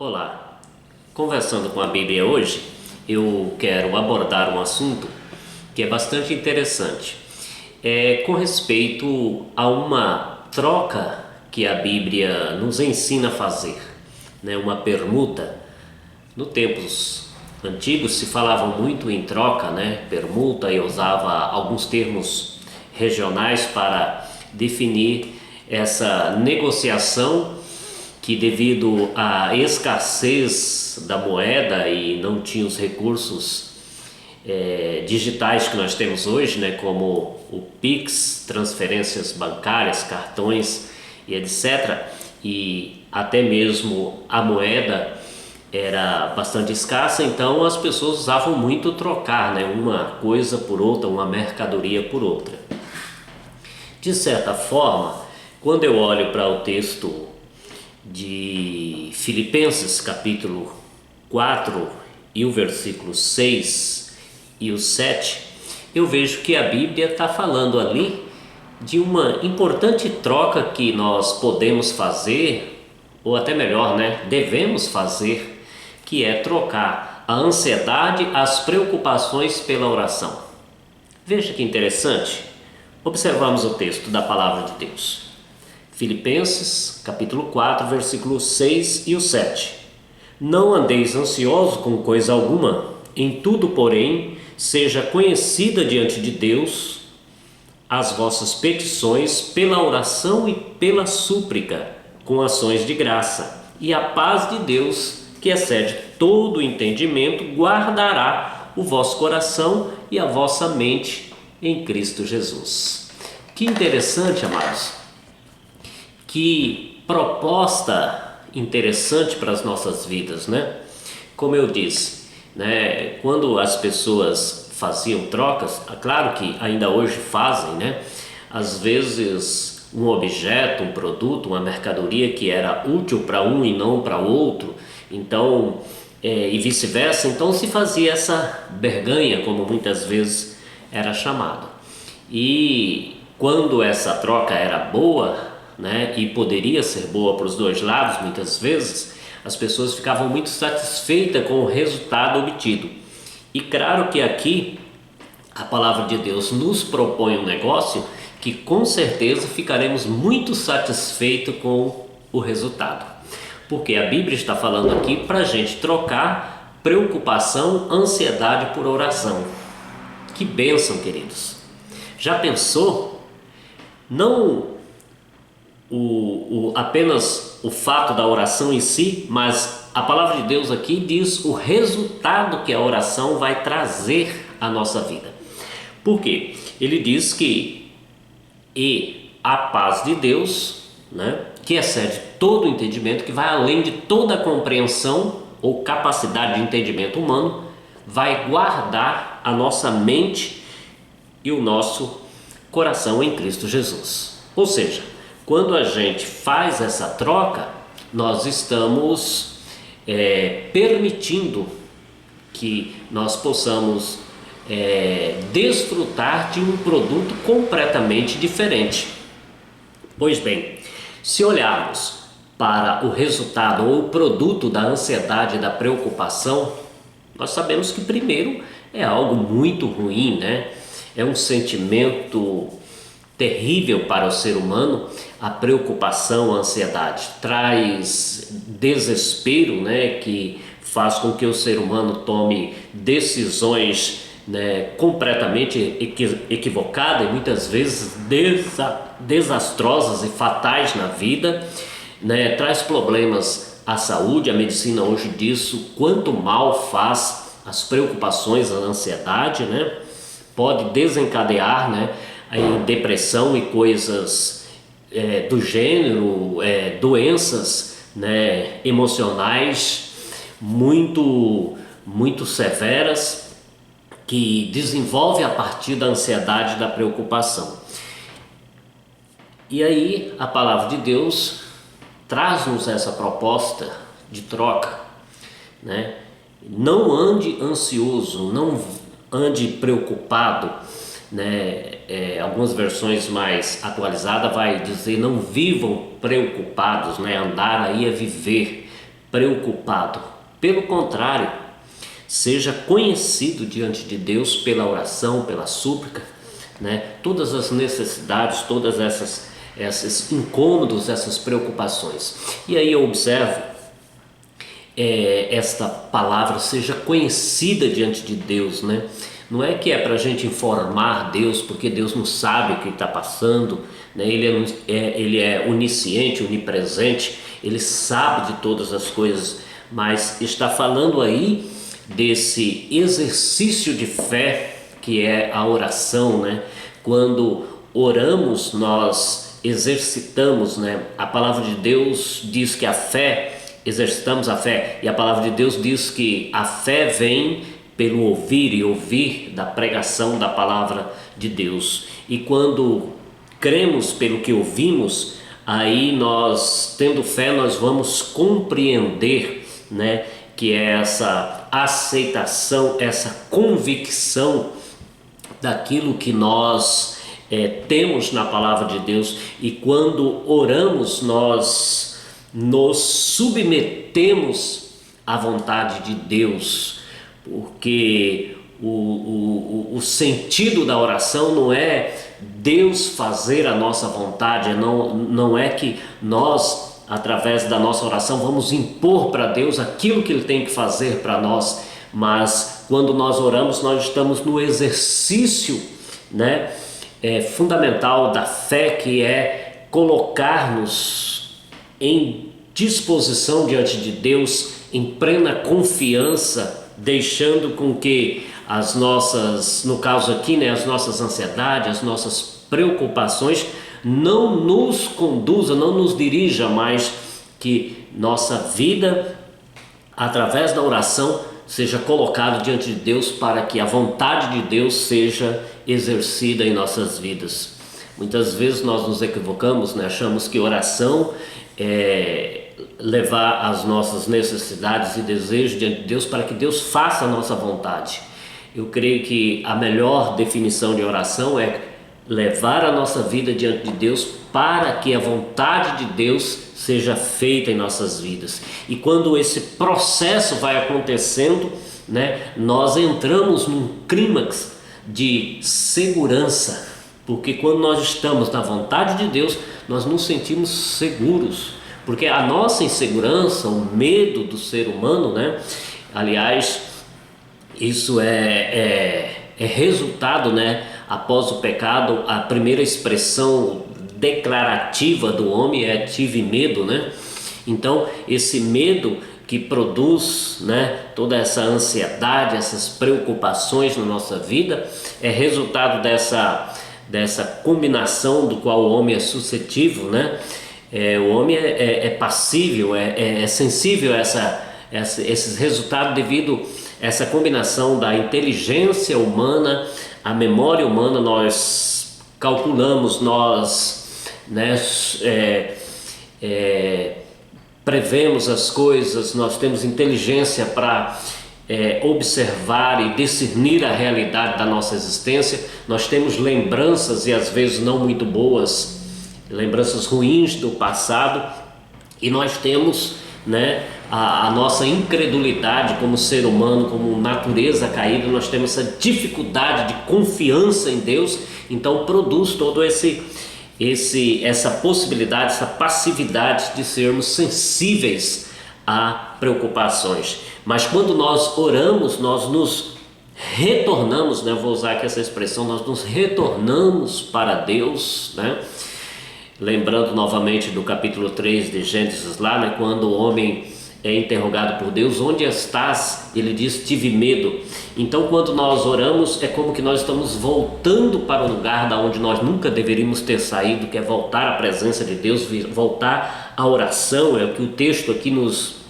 Olá, conversando com a Bíblia hoje, eu quero abordar um assunto que é bastante interessante. Com respeito a uma troca que a Bíblia nos ensina a fazer, né? Uma permuta. No tempos antigos se falava muito em troca, né? Permuta, e usava alguns termos regionais para definir essa negociação que, devido à escassez da moeda e não tinha os recursos digitais que nós temos hoje, né, como o Pix, transferências bancárias, cartões e etc. E até mesmo a moeda era bastante escassa, então as pessoas usavam muito trocar, né, uma coisa por outra, uma mercadoria por outra. De certa forma, quando eu olho para o texto de Filipenses capítulo 4 e o versículo 6 e o 7, eu vejo que a Bíblia está falando ali de uma importante troca que nós podemos fazer, ou até melhor, né, devemos fazer, que é trocar a ansiedade, as preocupações pela oração. Veja que interessante. Observamos o texto da palavra de Deus. Filipenses, capítulo 4, versículos 6 e o 7. Não andeis ansiosos com coisa alguma, em tudo, porém, seja conhecida diante de Deus as vossas petições pela oração e pela súplica, com ações de graça. E a paz de Deus, que excede todo o entendimento, guardará o vosso coração e a vossa mente em Cristo Jesus. Que interessante, amados. Que proposta interessante para as nossas vidas, né? Como eu disse, né? Quando as pessoas faziam trocas, é claro que ainda hoje fazem, né? Às vezes um objeto, um produto, uma mercadoria que era útil para um e não para outro, então, e vice-versa, então se fazia essa berganha, como muitas vezes era chamado. E quando essa troca era boa, né, e poderia ser boa para os dois lados, muitas vezes as pessoas ficavam muito satisfeitas com o resultado obtido. E claro que aqui a palavra de Deus nos propõe um negócio que com certeza ficaremos muito satisfeitos com o resultado, porque a Bíblia está falando aqui para a gente trocar preocupação, ansiedade por oração. Que bênção, queridos! Já pensou? Não apenas o fato da oração em si, mas a palavra de Deus aqui diz o resultado que a oração vai trazer à nossa vida. Por quê? Ele diz que a paz de Deus, né, que excede todo o entendimento, que vai além de toda a compreensão ou capacidade de entendimento humano, vai guardar a nossa mente e o nosso coração em Cristo Jesus. Ou seja, quando a gente faz essa troca, nós estamos permitindo que nós possamos desfrutar de um produto completamente diferente. Pois bem, se olharmos para o resultado ou o produto da ansiedade e da preocupação, nós sabemos que primeiro é algo muito ruim, né? É um sentimento terrível para o ser humano. A preocupação, a ansiedade traz desespero, né, que faz com que o ser humano tome decisões, né, completamente equivocadas e muitas vezes desastrosas e fatais na vida, né? Traz problemas à saúde. A medicina hoje diz o quanto mal faz as preocupações, a ansiedade, né? Pode desencadear, né, em depressão e coisas do gênero, doenças, né, emocionais muito severas, que desenvolve a partir da ansiedade e da preocupação. E aí a palavra de Deus traz-nos essa proposta de troca, né? Não ande ansioso, não ande preocupado, né? Algumas versões mais atualizadas vai dizer não vivam preocupados, né? Andar aí é viver preocupado. Pelo contrário, seja conhecido diante de Deus pela oração, pela súplica, né? Todas as necessidades, todas esses incômodos, essas preocupações. E aí eu observo esta palavra seja conhecida diante de Deus, né? Não é que é para a gente informar Deus, porque Deus não sabe o que está passando, né? Ele é onisciente, onipresente, Ele sabe de todas as coisas, mas está falando aí desse exercício de fé que é a oração, né? Quando oramos, nós exercitamos, né? A palavra de Deus diz que a fé, exercitamos a fé, e a palavra de Deus diz que a fé vem pelo ouvir e ouvir da pregação da palavra de Deus. E quando cremos pelo que ouvimos, aí nós, tendo fé, nós vamos compreender, né, que é essa aceitação, essa convicção daquilo que nós temos na palavra de Deus. E quando oramos, nós nos submetemos à vontade de Deus, porque o sentido da oração não é Deus fazer a nossa vontade, não é que nós, através da nossa oração, vamos impor para Deus aquilo que Ele tem que fazer para nós, mas quando nós oramos, nós estamos no exercício, né, fundamental da fé, que é colocar-nos em disposição diante de Deus, em plena confiança, deixando com que as nossas, no caso aqui, né, as nossas ansiedades, as nossas preocupações não nos conduza, não nos dirija, mas que nossa vida, através da oração, seja colocada diante de Deus para que a vontade de Deus seja exercida em nossas vidas. Muitas vezes nós nos equivocamos, né? Achamos que oração é levar as nossas necessidades e desejos diante de Deus para que Deus faça a nossa vontade. Eu creio que a melhor definição de oração é levar a nossa vida diante de Deus para que a vontade de Deus seja feita em nossas vidas. E quando esse processo vai acontecendo, né, nós entramos num clímax de segurança, porque quando nós estamos na vontade de Deus, nós nos sentimos seguros, porque a nossa insegurança, o medo do ser humano, né, aliás, isso é resultado, né, após o pecado, a primeira expressão declarativa do homem é tive medo, né? Então esse medo que produz, né, toda essa ansiedade, essas preocupações na nossa vida, é resultado dessa combinação do qual o homem é suscetível, né? O homem é passível, é sensível a esses resultados devido a essa combinação da inteligência humana, a memória humana. Nós calculamos, nós, né, prevemos as coisas, nós temos inteligência para observar e discernir a realidade da nossa existência. Nós temos lembranças, e às vezes não muito boas, lembranças ruins do passado, e nós temos, né, a nossa incredulidade como ser humano, como natureza caída. Nós temos essa dificuldade de confiança em Deus, então produz todo essa possibilidade, essa passividade de sermos sensíveis a preocupações. Mas quando nós oramos, nós nos retornamos, né? Vou usar aqui essa expressão, nós nos retornamos para Deus, né? Lembrando novamente do capítulo 3 de Gênesis lá, né? Quando o homem é interrogado por Deus, onde estás? Ele diz, tive medo. Então quando nós oramos, é como que nós estamos voltando para o lugar da onde nós nunca deveríamos ter saído, que é voltar à presença de Deus, voltar à oração. É o que o texto aqui nos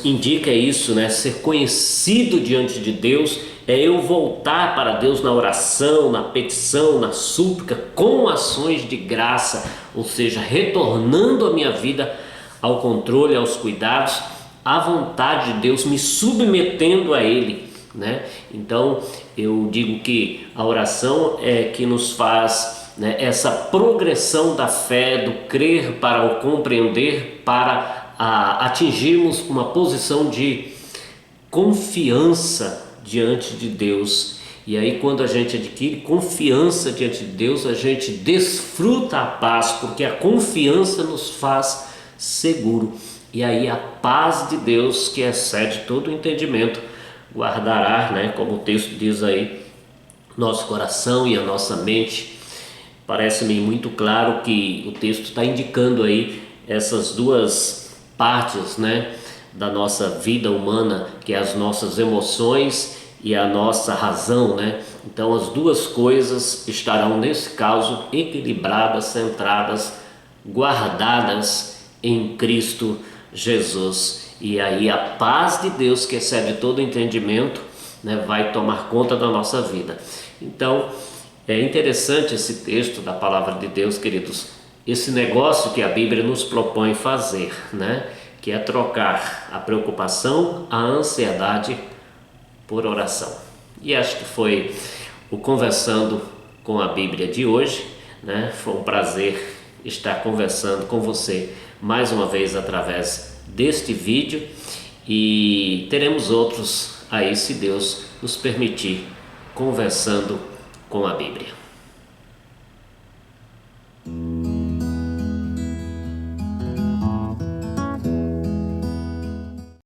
indica, isso, né? Ser conhecido diante de Deus é eu voltar para Deus na oração, na petição, na súplica, com ações de graça, ou seja, retornando a minha vida ao controle, aos cuidados, à vontade de Deus, me submetendo a Ele, né? Então eu digo que a oração é que nos faz, né, essa progressão da fé, do crer para o compreender, para a atingirmos uma posição de confiança diante de Deus. E aí, quando a gente adquire confiança diante de Deus, a gente desfruta a paz, porque a confiança nos faz seguro. E aí a paz de Deus, que excede todo o entendimento, guardará, né, como o texto diz aí, nosso coração e a nossa mente. Parece-me muito claro que o texto está indicando aí essas duas partes, né, da nossa vida humana, que é as nossas emoções e a nossa razão, né? Então as duas coisas estarão nesse caso equilibradas, centradas, guardadas em Cristo Jesus. E aí a paz de Deus, que excede todo entendimento, né, vai tomar conta da nossa vida. Então é interessante esse texto da palavra de Deus, queridos, esse negócio que a Bíblia nos propõe fazer, né, que é trocar a preocupação, a ansiedade por oração. E acho que foi o Conversando com a Bíblia de hoje, né? Foi um prazer estar conversando com você mais uma vez através deste vídeo, e teremos outros aí, se Deus nos permitir, conversando com a Bíblia.